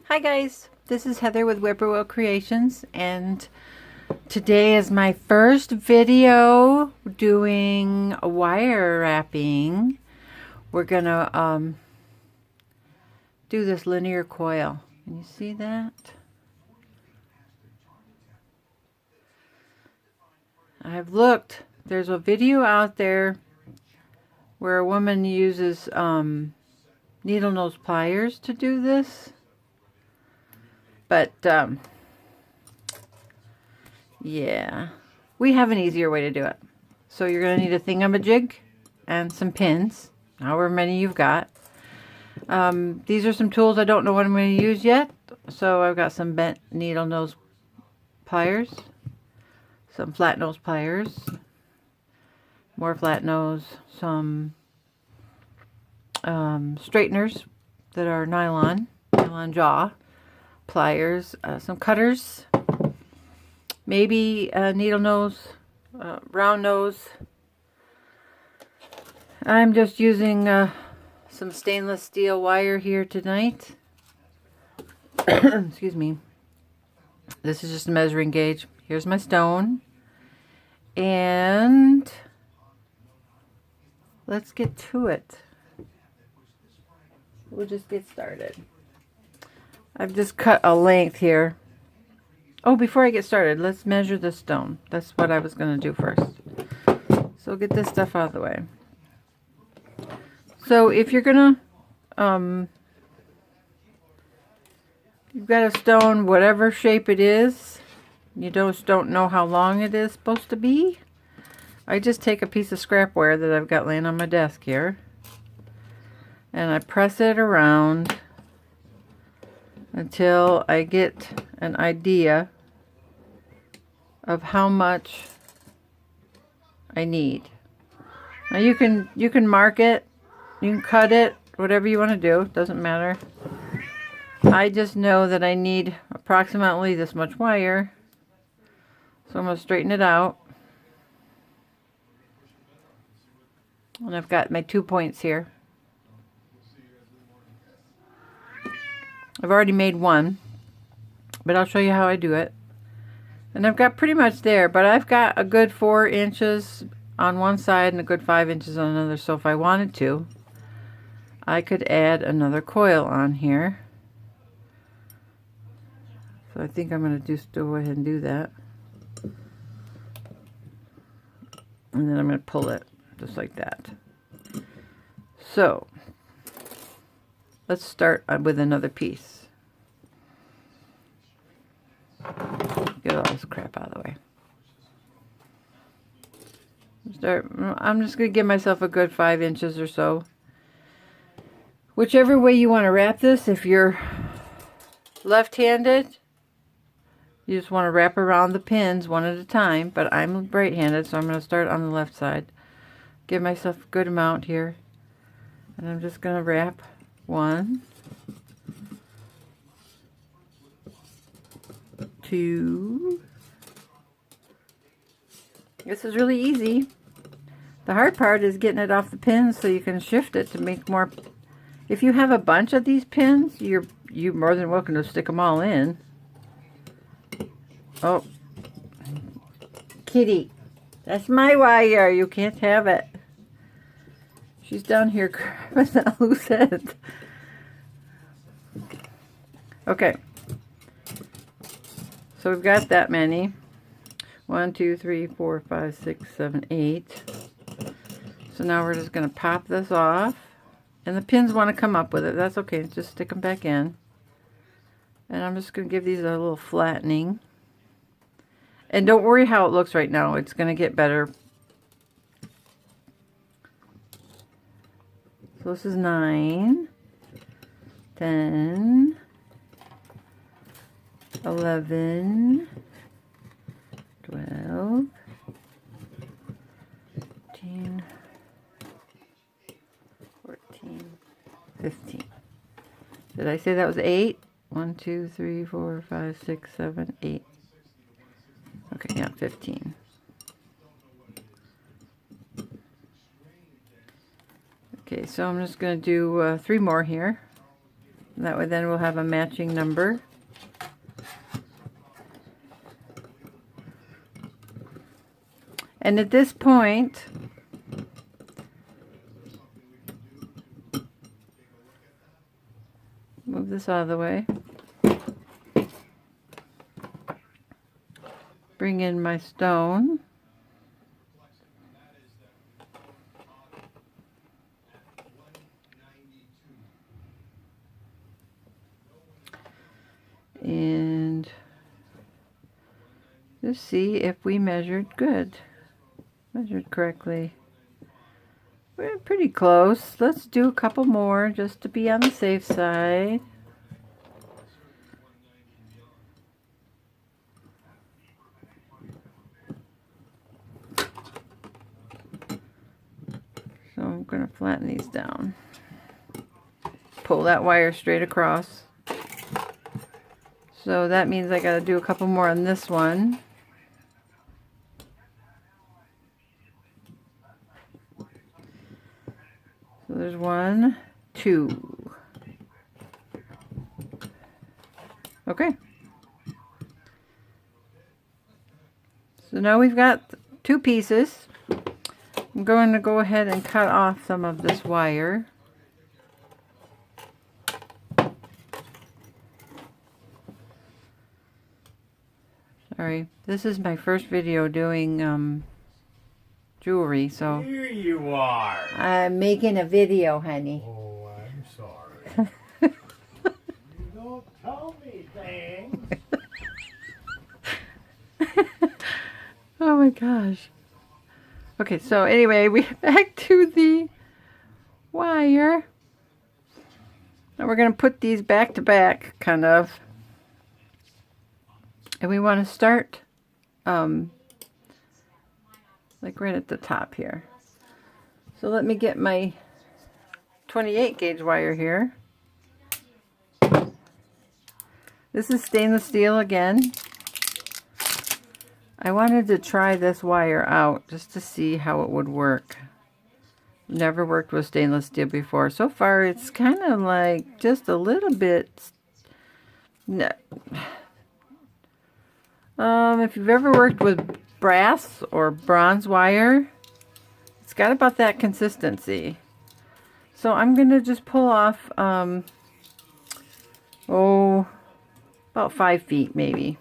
Hi guys, this is Heather with Whippoorwill Creations, and today is my first video doing a wire wrapping. We're gonna do this linear coil. Can you see that? I've looked. There's a video out there where a woman uses needle nose pliers to do this. But, yeah, we have an easier way to do it. So you're going to need a thingamajig and some pins, however many you've got. These are some tools I don't know what I'm going to use yet. So I've got some bent needle nose pliers, some flat nose pliers, more flat nose, some straighteners that are nylon jaw, pliers, some cutters, maybe a needle nose, round nose. I'm just using some stainless steel wire here tonight. Excuse me. This is just a measuring gauge. Here's my stone. And let's get to it. We'll just get started. I've just cut a length here. Oh, before I get started, let's measure the stone. That's what I was going to do first. So get this stuff out of the way. So if you're going to, you've got a stone, whatever shape it is, you just don't know how long it is supposed to be. I just take a piece of scrap wire that I've got laying on my desk here, and I press it around until I get an idea of how much I need. Now you can mark it, you can cut it, whatever you want to do, doesn't matter. I just know that I need approximately this much wire, so I'm going to straighten it out. And I've got my 2 points here. I've already made one, but I'll show you how I do it. And I've got pretty much there, but I've got a good 4 inches on one side and a good 5 inches on another. So if I wanted to, I could add another coil on here. So I think I'm going to just go ahead and do that. And then I'm going to pull it just like that. So let's start with another piece. Get all this crap out of the way. I'm just going to give myself a good 5 inches or so. Whichever way you want to wrap this, if you're left-handed, you just want to wrap around the pins one at a time, but I'm right-handed, so I'm going to start on the left side. Give myself a good amount here. And I'm just going to wrap 1, 2. This is really easy. The hard part is getting it off the pins so you can shift it to make more. If you have a bunch of these pins, you're more than welcome to stick them all in. Oh, kitty, that's my wire. You can't have it. She's down here grabbing that loose end. Okay. So we've got that many. 1, 2, 3, 4, 5, 6, 7, 8. So now we're just going to pop this off. And the pins want to come up with it. That's okay. Just stick them back in. And I'm just going to give these a little flattening. And don't worry how it looks right now. It's going to get better. So this is 9, 10, 11, 12, 13, 14, 15. Did I say that was 8? 1, 2, 3, 4, 5, 6, 7, 8. Okay, yeah, 15. Okay, so I'm just going to do 3 more here. That way then we'll have a matching number. And at this point, move this out of the way. Bring in my stone. And just see if we measured correctly. We're pretty close. Let's do a couple more just to be on the safe side. So I'm going to flatten these down. Pull that wire straight across. So that means I got to do a couple more on this one. So there's 1, 2. Okay. So now we've got 2 pieces. I'm going to go ahead and cut off some of this wire. Sorry, this is my first video doing jewelry, so here you are. I'm making a video, honey. Oh, I'm sorry. You don't tell me things. Oh my gosh. Okay, so anyway, we're back to the wire. Now we're going to put these back to back, kind of. And we want to start like right at the top here. So let me get my 28 gauge wire here. This is stainless steel again. I wanted to try this wire out just to see how it would work. Never worked with stainless steel before. So far it's kind of like just a little bit. No. If you've ever worked with brass or bronze wire, it's got about that consistency. So I'm going to just pull off, about 5 feet maybe.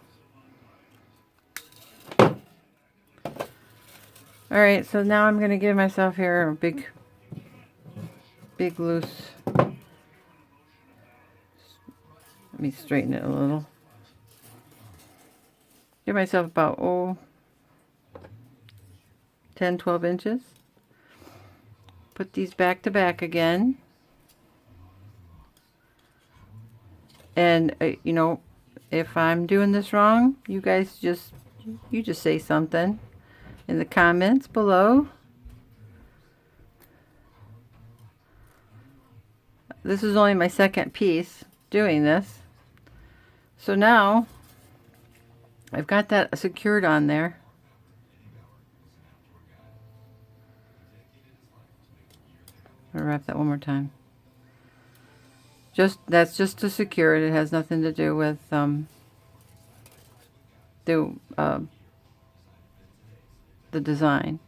Alright, so now I'm going to give myself here a big loose. Let me straighten it a little. Give myself about 10, 12 inches. Put these back to back again. And you know, if I'm doing this wrong, you guys just say something in the comments below. This is only my second piece doing this. So now I've got that secured on there. I'll wrap that one more time. That's just to secure it. It has nothing to do with the design.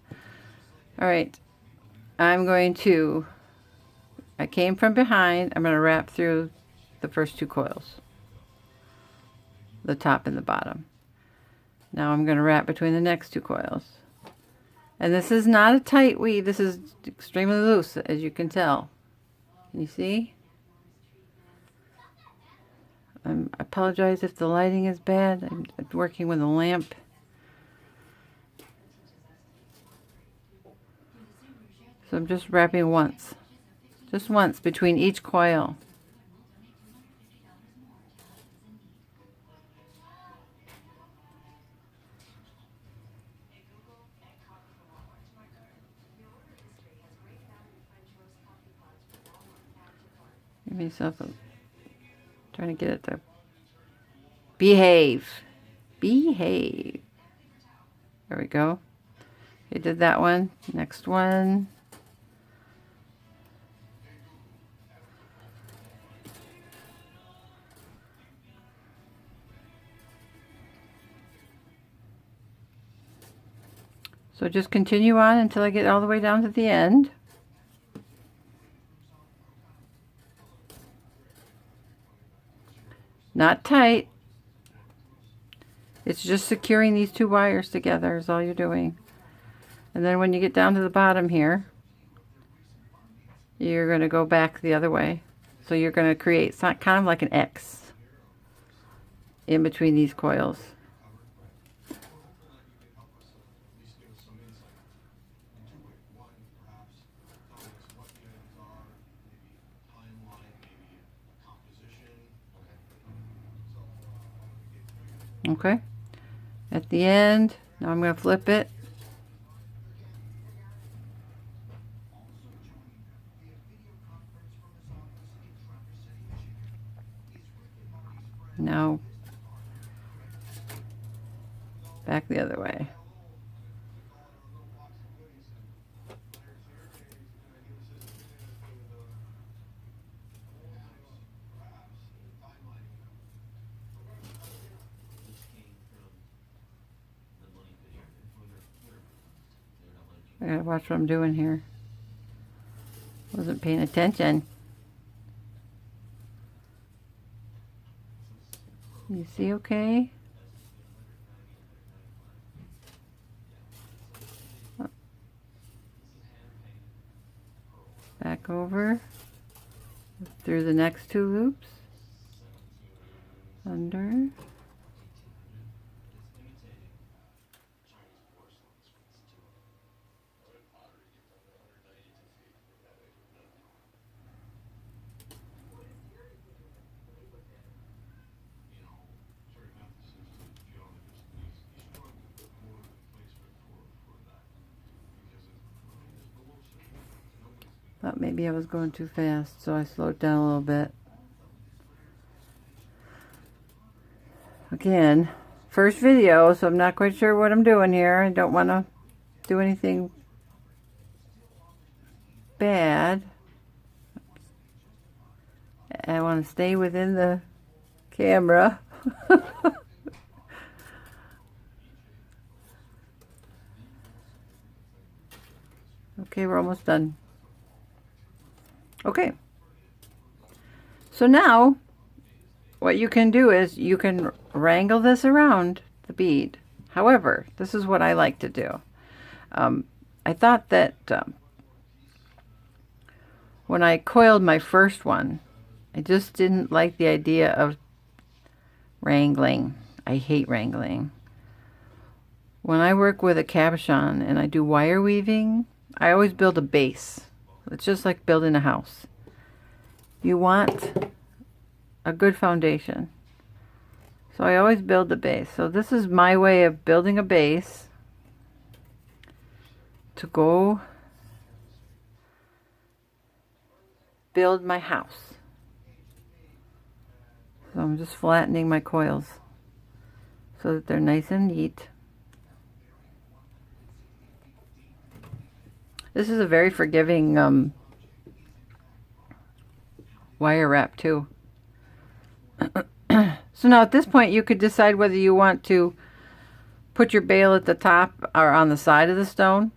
All right, I came from behind. I'm going to wrap through the first 2 coils, the top and the bottom. Now I'm going to wrap between the next 2 coils. And this is not a tight weave. This is extremely loose, as you can tell. Can you see? I apologize if the lighting is bad. I'm working with a lamp. So I'm just wrapping once. Just once between each coil. Give myself trying to get it to behave. Behave. There we go. I did that one. Next one. So just continue on until I get all the way down to the end. Not tight. It's just securing these two wires together is all you're doing. And then when you get down to the bottom here, you're going to go back the other way. So you're going to create kind of like an X in between these coils. Okay. At the end, now I'm going to flip it. Now, back the other way. I gotta watch what I'm doing here. Wasn't paying attention. You see okay? Back over through the next two loops. Under. Thought maybe I was going too fast, so I slowed down a little bit. Again, first video, so I'm not quite sure what I'm doing here. I don't want to do anything bad. I want to stay within the camera. Okay, we're almost done. Okay. So now, what you can do is you can wrangle this around the bead. However, this is what I like to do. I thought that when I coiled my first one, I just didn't like the idea of wrangling. I hate wrangling. When I work with a cabochon and I do wire weaving, I always build a base. It's just like building a house. You want a good foundation. So I always build the base. So this is my way of building a base to go build my house. So I'm just flattening my coils so that they're nice and neat. This is a very forgiving wire wrap too. So now at this point you could decide whether you want to put your bail at the top or on the side of the stone,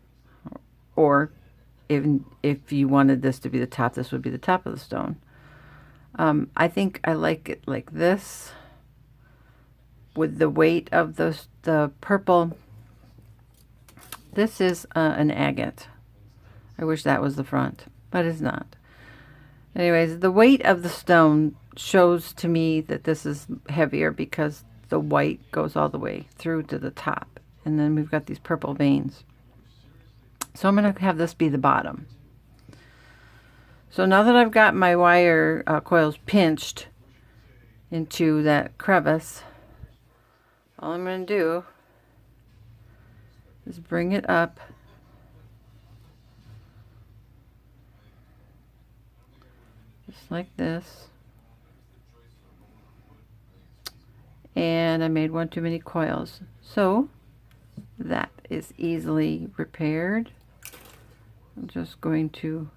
or even if you wanted this to be the top, this would be the top of the stone. I think I like it like this with the weight of the purple. This is an agate. I wish that was the front, but it's not. Anyways, the weight of the stone shows to me that this is heavier because the white goes all the way through to the top. And then we've got these purple veins. So I'm going to have this be the bottom. So now that I've got my wire coils pinched into that crevice, all I'm going to do is bring it up just like this. And I made one too many coils. So that is easily repaired. I'm just going to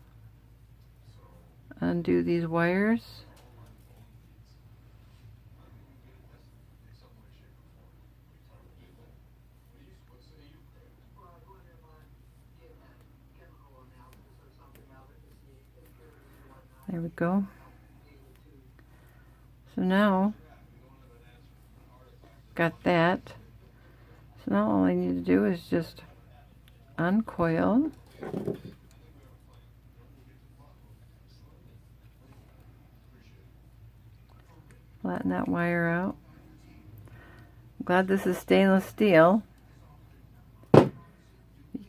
undo these wires. There we go. So now, got that. So now all I need to do is just uncoil. Flatten that wire out. I'm glad this is stainless steel,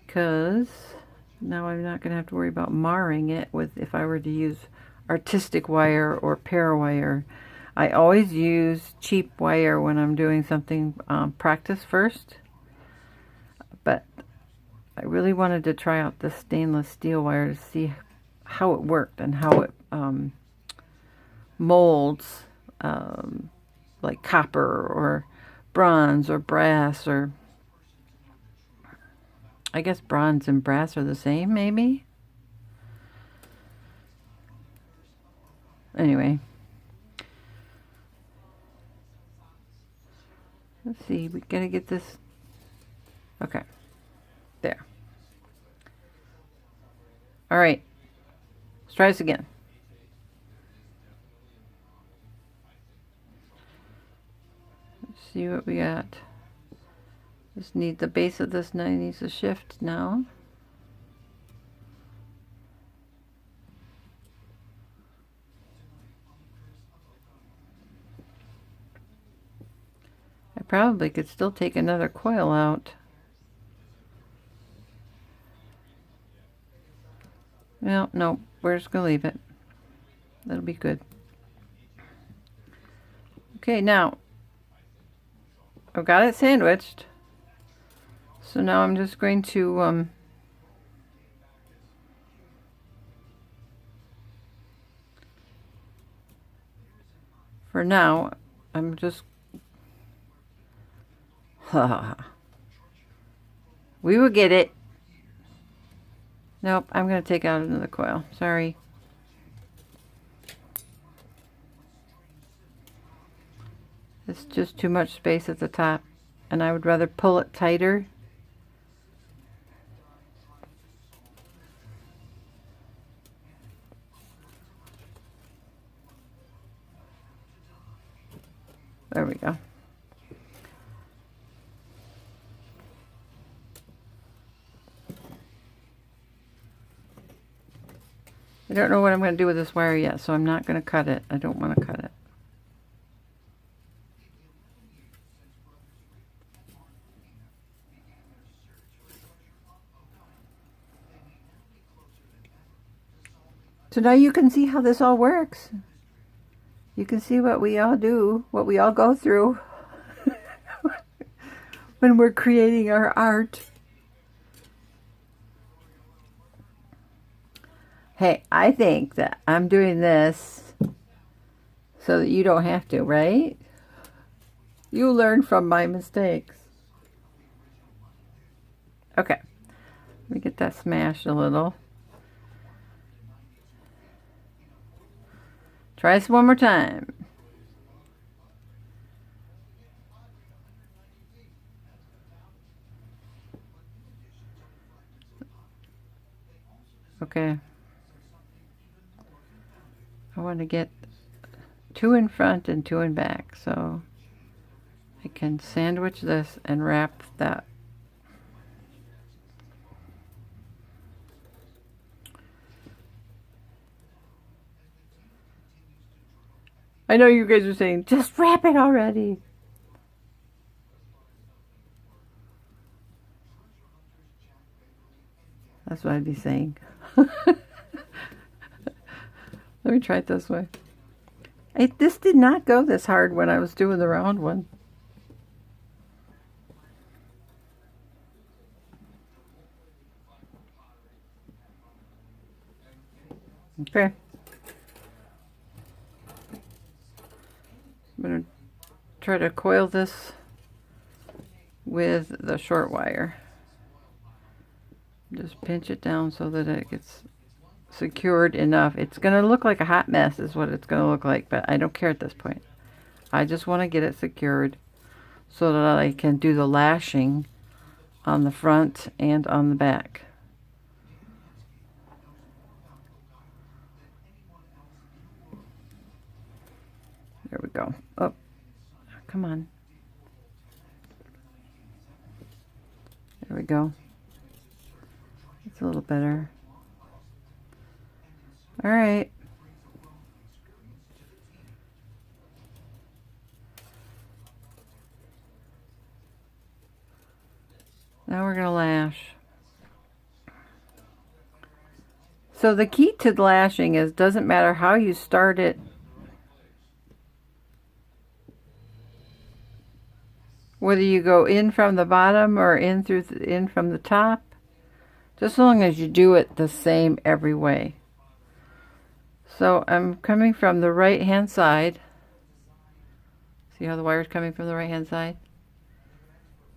because now I'm not going to have to worry about marring it with if I were to use artistic wire or parawire. I always use cheap wire when I'm doing something practice first, but I really wanted to try out this stainless steel wire to see how it worked and how it molds like copper or bronze or brass, or I guess bronze and brass are the same, maybe. Anyway, let's see, we gotta get this. Okay, there. All right, let's try this again. Let's see what we got. Just need the base of this knife needs to shift now. I probably could still take another coil out. Well, no, we're just gonna leave it. That'll be good. Okay, now I've got it sandwiched. So now I'm just going to for now, I'm just we will get it. Nope, I'm going to take out another coil. Sorry. It's just too much space at the top, and I would rather pull it tighter. There we go. I don't know what I'm going to do with this wire yet, so I'm not going to cut it. I don't want to cut it. So now you can see how this all works. You can see what we all do, what we all go through when we're creating our art. Hey, I think that I'm doing this so that you don't have to, right? You learn from my mistakes. Okay, let me get that smashed a little. Try this one more time. Okay. I want to get 2 in front and 2 in back, so I can sandwich this and wrap that. I know you guys are saying, just wrap it already. That's what I'd be saying. Let me try it this way. This did not go this hard when I was doing the round one. Okay. I'm going to try to coil this with the short wire. Just pinch it down so that it gets secured enough. It's going to look like a hot mess is what it's going to look like, but I don't care at this point. I just want to get it secured so that I can do the lashing on the front and on the back. we go. Oh, come on. There we go. It's a little better. All right. Now we're going to lash. So the key to lashing is doesn't matter how you start it. Whether you go in from the bottom or in from the top, just as long as you do it the same every way. So I'm coming from the right hand side. See how the wire's coming from the right hand side?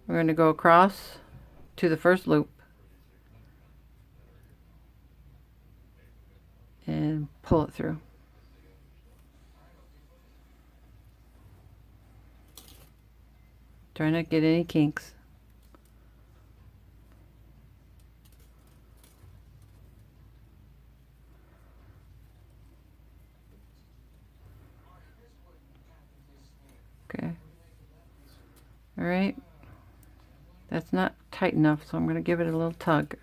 We're going to go across to the first loop and pull it through. Try not to get any kinks. Okay. All right. That's not tight enough, so I'm going to give it a little tug.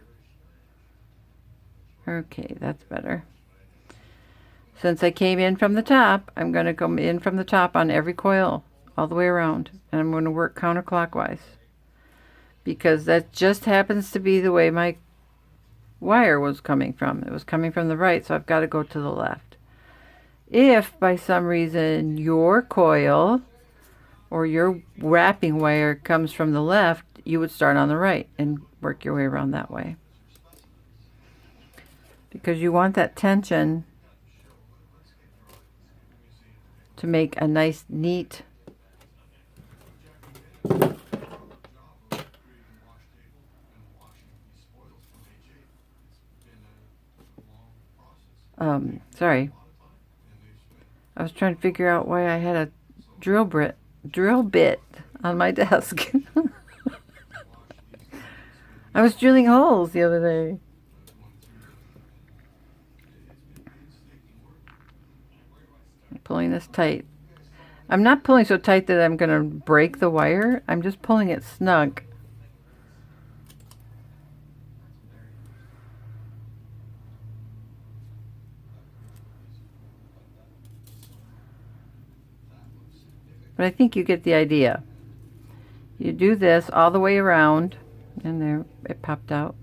Okay, that's better. Since I came in from the top, I'm going to come in from the top on every coil all the way around, and I'm going to work counterclockwise because that just happens to be the way my wire was coming from. It was coming from the right, so I've got to go to the left. If by some reason your coil or your wrapping wire comes from the left, you would start on the right and work your way around that way. Because you want that tension to make a nice, neat sorry. I was trying to figure out why I had a drill bit on my desk. I was drilling holes the other day. I'm pulling this tight. I'm not pulling so tight that I'm going to break the wire. I'm just pulling it snug. But I think you get the idea. You do this all the way around, and there it popped out.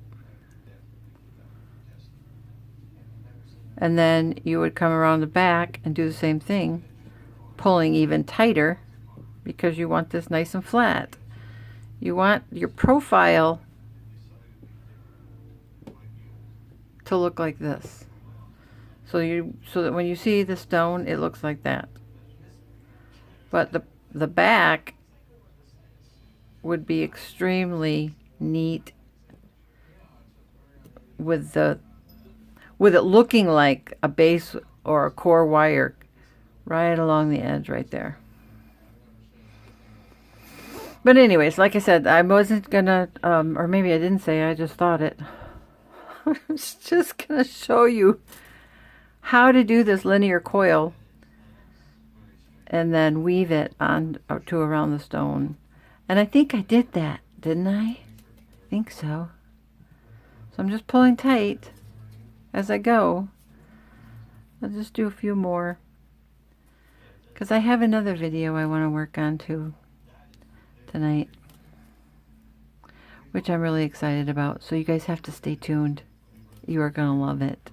And then you would come around the back and do the same thing, pulling even tighter because you want this nice and flat. You want your profile to look like this. So that when you see the stone, it looks like that. But the back would be extremely neat with it looking like a base or a core wire right along the edge right there. But anyways, like I said, I wasn't gonna, or maybe I didn't say, I just thought it. I was just gonna show you how to do this linear coil and then weave it on to around the stone. And I think I did that, didn't I? I think so. So I'm just pulling tight as I go. I'll just do a few more, because I have another video I want to work on too tonight, which I'm really excited about. So you guys have to stay tuned. You are going to love it.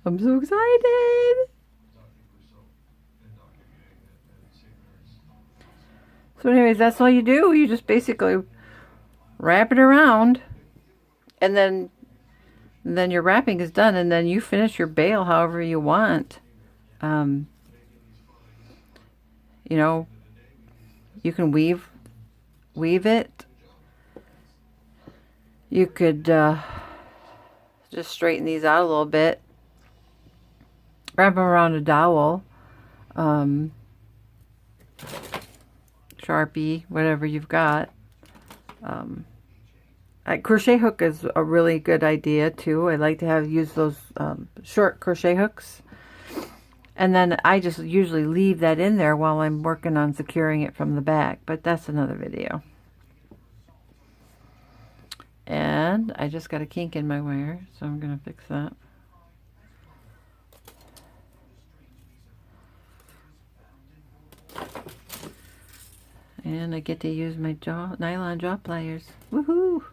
I'm so excited. So anyways, that's all you do. You just basically wrap it around, and then your wrapping is done, and then you finish your bail however you want. You know, you can weave it. You could just straighten these out a little bit. Wrap them around a dowel. Sharpie, whatever you've got. A crochet hook is a really good idea too. I like to use those short crochet hooks. And then I just usually leave that in there while I'm working on securing it from the back, but that's another video. And I just got a kink in my wire, so I'm going to fix that. And I get to use my nylon jaw pliers. Woohoo!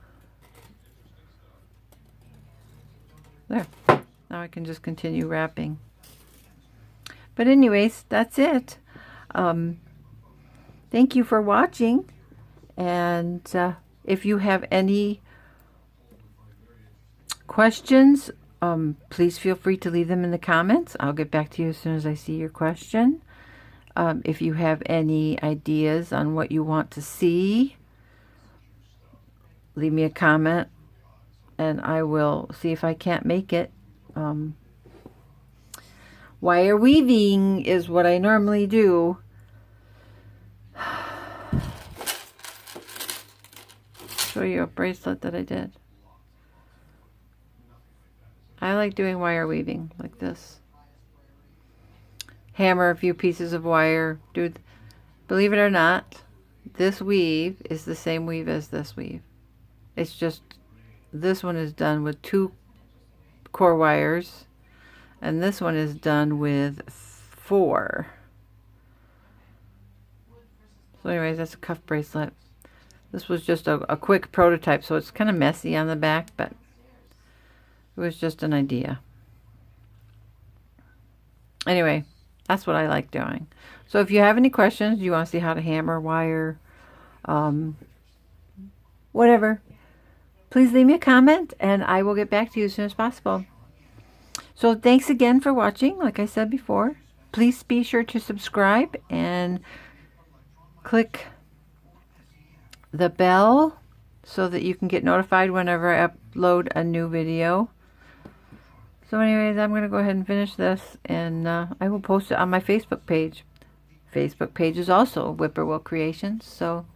There. Now I can just continue wrapping. But anyways, that's it. Thank you for watching. And if you have any questions, please feel free to leave them in the comments. I'll get back to you as soon as I see your question. If you have any ideas on what you want to see, leave me a comment and I will see if I can't make it. Wire weaving is what I normally do. Show you a bracelet that I did. I like doing wire weaving like this. Hammer a few pieces of wire. Believe it or not, this weave is the same weave as this weave. It's just this one is done with 2 core wires and this one is done with 4. So anyways, that's a cuff bracelet. This was just a quick prototype, so it's kind of messy on the back, but it was just an idea. Anyway, that's what I like doing. So if you have any questions, you want to see how to hammer, wire, whatever, please leave me a comment and I will get back to you as soon as possible. So thanks again for watching. Like I said before, please be sure to subscribe and click the bell so that you can get notified whenever I upload a new video. So anyways, I'm going to go ahead and finish this, and I will post it on my Facebook page. Facebook page is also Whippoorwill Creations. So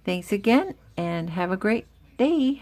thanks again, and have a great day.